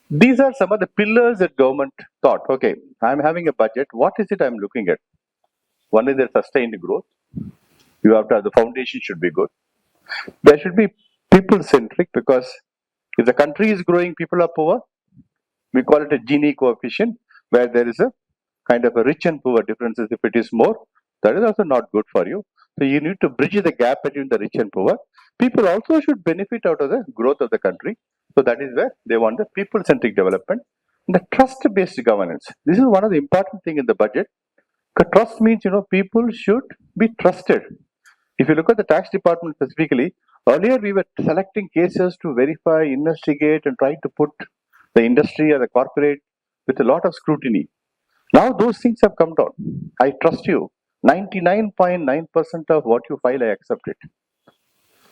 These are some of the pillars that government thought, okay, I'm having a budget. What is it I'm looking at? One is the sustained growth. You have to have the foundation should be good. There should be people centric because if the country is growing, people are poor. We call it a Gini coefficient, where there is a kind of a rich and poor differences. If it is more, that is also not good for you. So you need to bridge the gap between the rich and poor. People also should benefit out of the growth of the country. So that is where they want the people-centric development. And the trust-based governance. This is one of the important thing in the budget. Trust means, people should be trusted. If you look at the tax department specifically, earlier we were selecting cases to verify, investigate, and try to put the industry or the corporate with a lot of scrutiny. Now those things have come down. I trust you. 99.9% of what you file, I accept it.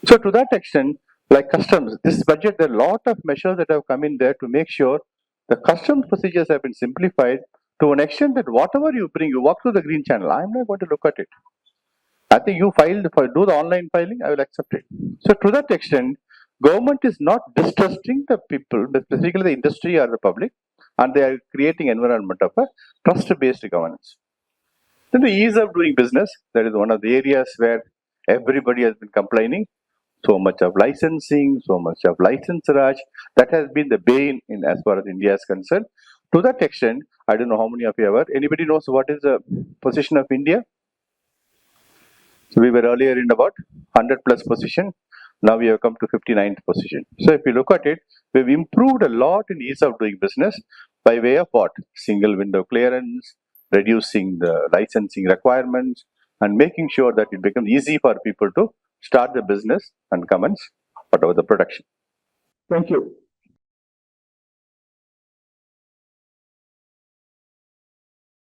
So to that extent, like customs, this budget, there are a lot of measures that have come in there to make sure the customs procedures have been simplified to an extent that whatever you bring, you walk through the green channel. I'm not going to look at it. I think you do the online filing, I will accept it. So to that extent, government is not distrusting the people, but specifically the industry or the public, and they are creating environment of a trust-based governance. Then the ease of doing business, that is one of the areas where everybody has been complaining. So much of licensing, so much of license raj, that has been the bane in as far as India is concerned. To that extent, I don't know how many of you ever, anybody knows what is the position of India? So we were earlier in about 100 plus position. Now we have come to 59th position. So if you look at it, we've improved a lot in ease of doing business by way of what? Single window clearance, reducing the licensing requirements, and making sure that it becomes easy for people to start the business and commence whatever the production. Thank you.